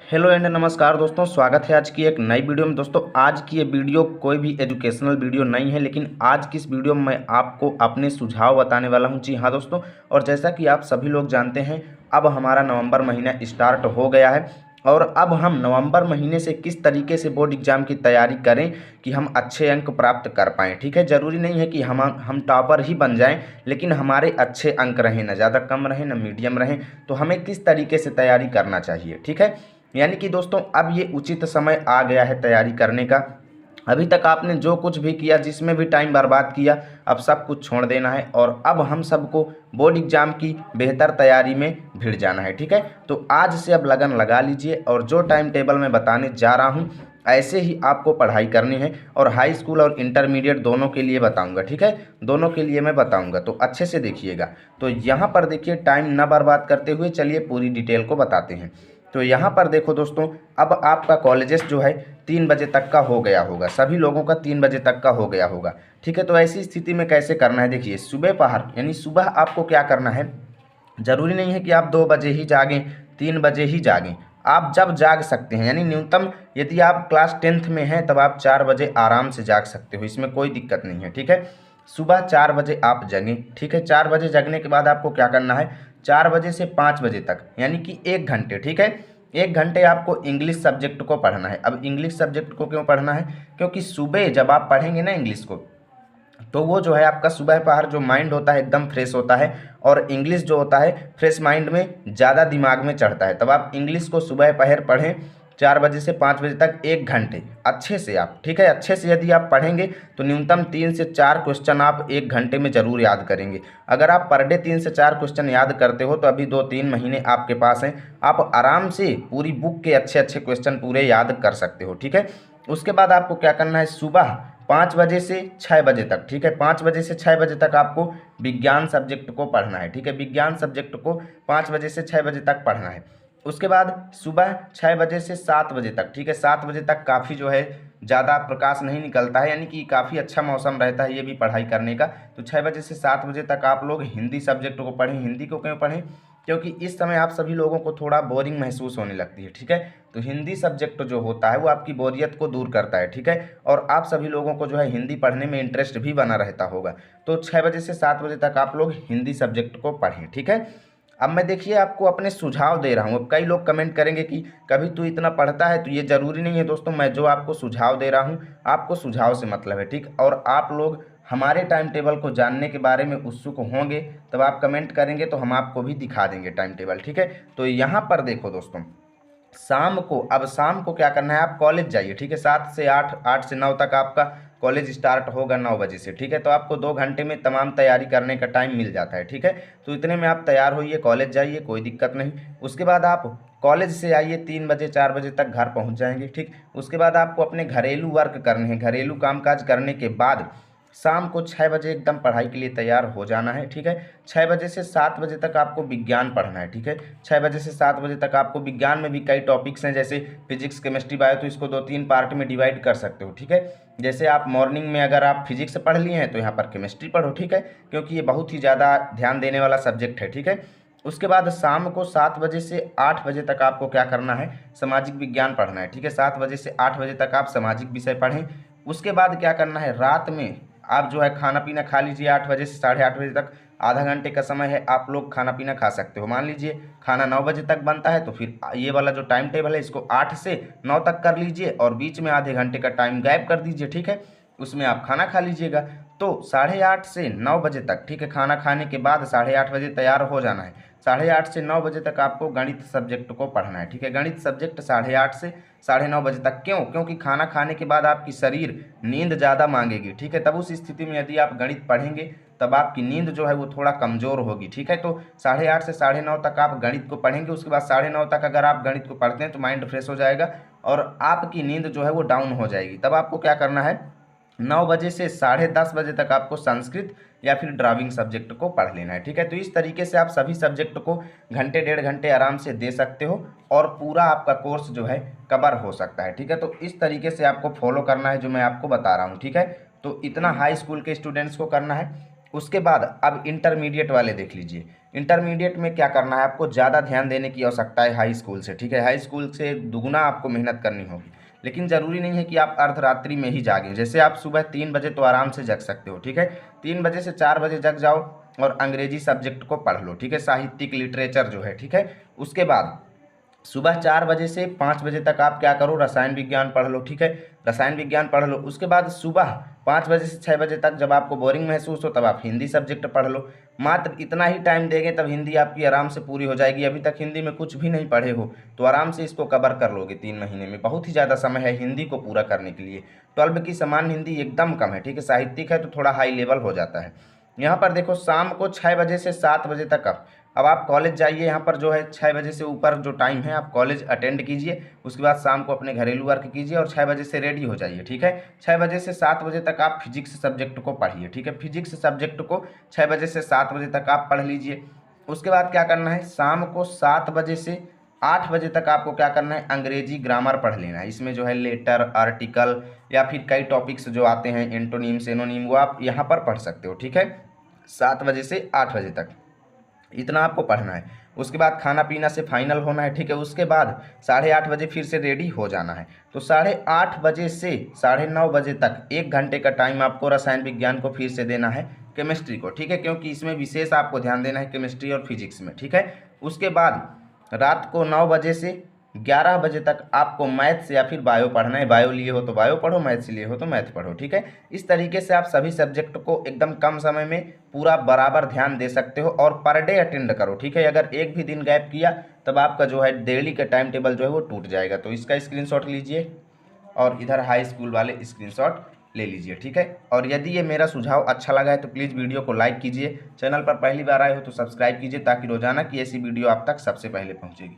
Hello and नमस्कार दोस्तों, स्वागत है आज की एक नई वीडियो में। दोस्तों आज की ये वीडियो कोई भी एजुकेशनल वीडियो नहीं है, लेकिन आज की इस वीडियो में मैं आपको अपने सुझाव बताने वाला हूं। जी हाँ दोस्तों, और जैसा कि आप सभी लोग जानते हैं, अब हमारा नवंबर महीना स्टार्ट हो गया है और अब हम नवंबर महीने से किस तरीके से बोर्ड एग्जाम की तैयारी करें कि हम अच्छे अंक प्राप्त कर पाएँ। ठीक है, ज़रूरी नहीं है कि हम टॉपर ही बन जाएँ, लेकिन हमारे अच्छे अंक रहें, ना ज़्यादा कम रहें ना मीडियम रहें। तो हमें किस तरीके से तैयारी करना चाहिए, ठीक है। यानी कि दोस्तों अब ये उचित समय आ गया है तैयारी करने का। अभी तक आपने जो कुछ भी किया, जिसमें भी टाइम बर्बाद किया, अब सब कुछ छोड़ देना है और अब हम सबको बोर्ड एग्जाम की बेहतर तैयारी में भिड़ जाना है। ठीक है, तो आज से अब लगन लगा लीजिए और जो टाइम टेबल मैं बताने जा रहा हूँ ऐसे ही आपको पढ़ाई करनी है और हाई स्कूल और इंटरमीडिएट दोनों के लिए बताऊंगा। ठीक है, दोनों के लिए मैं बताऊंगा, तो अच्छे से देखिएगा। तो यहाँ पर देखिए, टाइम ना बर्बाद करते हुए चलिए पूरी डिटेल को बताते हैं। तो यहाँ पर देखो दोस्तों, अब आपका कॉलेजेस जो है 3 बजे तक का हो गया होगा, सभी लोगों का 3 बजे तक का हो गया होगा। ठीक है, तो ऐसी स्थिति में कैसे करना है, देखिए सुबह पहर यानी सुबह आपको क्या करना है। ज़रूरी नहीं है कि आप 2 बजे ही जागें, 3 बजे ही जागें। आप जब जाग सकते हैं, यानी न्यूनतम यदि आप क्लास 10th में हैं तब आप 4 बजे आराम से जाग सकते हो, इसमें कोई दिक्कत नहीं है। ठीक है, सुबह 4 बजे आप जगें। ठीक है, 4 बजे जगने के बाद आपको क्या करना है, 4 बजे से 5 बजे तक यानी कि 1 घंटे। ठीक है, 1 घंटे आपको इंग्लिश सब्जेक्ट को पढ़ना है। अब इंग्लिश सब्जेक्ट को क्यों पढ़ना है, क्योंकि सुबह जब आप पढ़ेंगे ना इंग्लिश को, तो वो जो है आपका सुबह पहर जो माइंड होता है एकदम फ्रेश होता है और इंग्लिश जो होता है फ्रेश माइंड में ज़्यादा दिमाग में चढ़ता है। तब आप इंग्लिश को सुबह पहर पढ़ें 4 बजे से 5 बजे तक 1 घंटे अच्छे से आप। ठीक है, अच्छे से यदि आप पढ़ेंगे तो न्यूनतम 3 से 4 क्वेश्चन आप 1 घंटे में ज़रूर याद करेंगे। अगर आप पर डे 3 से 4 क्वेश्चन याद करते हो तो अभी 2-3 महीने आपके पास हैं, आप आराम से पूरी बुक के अच्छे अच्छे क्वेश्चन पूरे याद कर सकते हो। ठीक है, उसके बाद आपको क्या करना है, सुबह 5 बजे से 6 बजे तक। ठीक है, 5 बजे से 6 बजे तक आपको विज्ञान सब्जेक्ट को पढ़ना है। ठीक है, विज्ञान सब्जेक्ट को 5 बजे से 6 बजे तक पढ़ना है। उसके बाद सुबह 6 बजे से 7 बजे तक। ठीक है, 7 बजे तक काफ़ी जो है ज़्यादा प्रकाश नहीं निकलता है, यानी कि काफ़ी अच्छा मौसम रहता है ये भी पढ़ाई करने का। तो 6 बजे से 7 बजे तक आप लोग हिंदी सब्जेक्ट को पढ़ें। हिंदी को क्यों पढ़ें, क्योंकि इस समय आप सभी लोगों को थोड़ा बोरिंग महसूस होने लगती है। ठीक है, तो हिंदी सब्जेक्ट जो होता है वो आपकी बोरियत को दूर करता है। ठीक है, और आप सभी लोगों को जो है हिंदी पढ़ने में इंटरेस्ट भी बना रहता होगा। तो 6 बजे से 7 बजे तक आप लोग हिंदी सब्जेक्ट को पढ़ें। ठीक है, अब मैं देखिए आपको अपने सुझाव दे रहा हूँ। अब कई लोग कमेंट करेंगे कि कभी तू इतना पढ़ता है, तो ये ज़रूरी नहीं है दोस्तों। मैं जो आपको सुझाव दे रहा हूँ, आपको सुझाव से मतलब है। ठीक, और आप लोग हमारे टाइम टेबल को जानने के बारे में उत्सुक होंगे, तब आप कमेंट करेंगे तो हम आपको भी दिखा देंगे टाइम टेबल। ठीक है, तो यहाँ पर देखो दोस्तों, शाम को, अब शाम को क्या करना है, आप कॉलेज जाइए। ठीक है, 7 से 8, 8 से 9 तक आपका कॉलेज स्टार्ट होगा 9 बजे से। ठीक है, तो आपको 2 घंटे में तमाम तैयारी करने का टाइम मिल जाता है। ठीक है, तो इतने में आप तैयार होइए, कॉलेज जाइए, कोई दिक्कत नहीं। उसके बाद आप कॉलेज से आइए, 3 बजे 4 बजे तक घर पहुंच जाएंगे। ठीक, उसके बाद आपको अपने घरेलू वर्क करने हैं। घरेलू कामकाज करने के बाद शाम को 6 बजे एकदम पढ़ाई के लिए तैयार हो जाना है। ठीक है, 6 बजे से 7 बजे तक आपको विज्ञान पढ़ना है। ठीक है, 6 बजे से 7 बजे तक आपको विज्ञान में भी कई टॉपिक्स हैं, जैसे फिजिक्स, केमिस्ट्री, बायो, तो इसको 2-3 पार्ट में डिवाइड कर सकते हो। ठीक है, जैसे आप मॉर्निंग में अगर आप फिजिक्स पढ़ लिए हैं तो यहाँ पर केमिस्ट्री पढ़ो। ठीक है, क्योंकि ये बहुत ही ज़्यादा ध्यान देने वाला सब्जेक्ट है। ठीक है, उसके बाद शाम को 7 बजे से 8 बजे तक आपको क्या करना है, सामाजिक विज्ञान पढ़ना है। ठीक है, 7 बजे से 8 बजे तक आप सामाजिक विषय पढ़ें। उसके बाद क्या करना है, रात में आप जो है खाना पीना खा लीजिए। 8 बजे से 8:30 बजे तक आधा घंटे का समय है, आप लोग खाना पीना खा सकते हो। मान लीजिए खाना 9 बजे तक बनता है, तो फिर ये वाला जो टाइम टेबल है इसको 8 से 9 तक कर लीजिए और बीच में आधे घंटे का टाइम गैप कर दीजिए। ठीक है, उसमें आप खाना खा लीजिएगा। तो 8:30 से 9 बजे तक, ठीक है, खाना खाने के बाद 8:30 बजे तैयार हो जाना है। 8:30 से 9 बजे तक आपको गणित सब्जेक्ट को पढ़ना है। ठीक है, गणित सब्जेक्ट 8:30 से 9:30 बजे तक। क्यों, क्योंकि खाना खाने के बाद आपकी शरीर नींद ज़्यादा मांगेगी। ठीक है, तब उस स्थिति में यदि आप गणित पढ़ेंगे तब आपकी नींद जो है वो थोड़ा कमज़ोर होगी। ठीक है, तो 8:30 से 9:30 तक आप गणित को पढ़ेंगे। उसके बाद 9:30 तक अगर आप गणित को पढ़ते हैं तो माइंड फ्रेश हो जाएगा और आपकी नींद जो है वो डाउन हो जाएगी। तब आपको क्या करना है, 9 बजे से 10:30 बजे तक आपको संस्कृत या फिर ड्राइविंग सब्जेक्ट को पढ़ लेना है। ठीक है, तो इस तरीके से आप सभी सब्जेक्ट को घंटे 1.5 घंटे आराम से दे सकते हो और पूरा आपका कोर्स जो है कवर हो सकता है। ठीक है, तो इस तरीके से आपको फॉलो करना है जो मैं आपको बता रहा हूँ। ठीक है, तो इतना हाई स्कूल के स्टूडेंट्स को करना है। उसके बाद अब इंटरमीडिएट वाले देख लीजिए। इंटरमीडिएट में क्या करना है, आपको ज़्यादा ध्यान देने की आवश्यकता है हाई स्कूल से, ठीक है। हाई स्कूल से दुगुना आपको मेहनत करनी होगी, लेकिन ज़रूरी नहीं है कि आप अर्धरात्रि में ही जागें। जैसे आप सुबह 3 बजे तो आराम से जग सकते हो, ठीक है। 3 बजे से 4 बजे जग जाओ और अंग्रेजी सब्जेक्ट को पढ़ लो, ठीक है, साहित्यिक लिटरेचर जो है, ठीक है। उसके बाद सुबह 4 बजे से 5 बजे तक आप क्या करो, रसायन विज्ञान पढ़ लो, ठीक है। रसायन विज्ञान पढ़ लो। उसके बाद सुबह 5 बजे से 6 बजे तक जब आपको बोरिंग महसूस हो तब आप हिंदी सब्जेक्ट पढ़ लो। मात्र इतना ही टाइम देंगे तब हिंदी आपकी आराम से पूरी हो जाएगी। अभी तक हिंदी में कुछ भी नहीं पढ़े हो तो आराम से इसको कवर कर लोगे 3 महीने में। बहुत ही ज़्यादा समय है हिंदी को पूरा करने के लिए। 12 की समान हिंदी एकदम कम है, ठीक है। साहित्यिक है तो थोड़ा हाई लेवल हो जाता है। यहाँ पर देखो शाम को 6 बजे से 7 बजे तक अब आप कॉलेज जाइए। यहाँ पर जो है 6 बजे से ऊपर जो टाइम है आप कॉलेज अटेंड कीजिए। उसके बाद शाम को अपने घरेलू वर्क कीजिए और 6 बजे से रेडी हो जाइए, ठीक है। 6 बजे से 7 बजे तक आप फिजिक्स सब्जेक्ट को पढ़िए, ठीक है। फिजिक्स सब्जेक्ट को 6 बजे से 7 बजे तक आप पढ़ लीजिए। उसके बाद क्या करना है, शाम को 7 बजे से 8 बजे तक आपको क्या करना है, अंग्रेजी ग्रामर पढ़ लेना है। इसमें जो है लेटर, आर्टिकल या फिर कई टॉपिक्स जो आते हैं, एंटोनीम, सिनोनिम, वो आप यहाँ पर पढ़ सकते हो, ठीक है। 7 बजे से 8 बजे तक इतना आपको पढ़ना है। उसके बाद खाना पीना से फाइनल होना है, ठीक है। उसके बाद 8:30 बजे फिर से रेडी हो जाना है। तो 8:30 बजे से 9:30 बजे तक 1 घंटे का टाइम आपको रसायन विज्ञान को फिर से देना है, केमिस्ट्री को, ठीक है, क्योंकि इसमें विशेष आपको ध्यान देना है केमिस्ट्री और फिजिक्स में, ठीक है। उसके बाद रात को 9 बजे से 11 बजे तक आपको मैथ्स या फिर बायो पढ़ना है। बायो लिए हो तो बायो पढ़ो, मैथ्स लिए हो तो मैथ पढ़ो, ठीक है। इस तरीके से आप सभी सब्जेक्ट को एकदम कम समय में पूरा बराबर ध्यान दे सकते हो और पर डे अटेंड करो, ठीक है। अगर एक भी दिन गैप किया तब आपका जो है डेली का टाइम टेबल जो है वो टूट जाएगा। तो इसका स्क्रीनशॉट लीजिए और इधर हाई स्कूल वाले स्क्रीनशॉट ले लीजिए, ठीक है। और यदि ये मेरा सुझाव अच्छा लगा है तो प्लीज़ वीडियो को लाइक कीजिए। चैनल पर पहली बार आए हो तो सब्सक्राइब कीजिए ताकि रोजाना की ऐसी वीडियो आप तक सबसे पहले पहुँचेगी।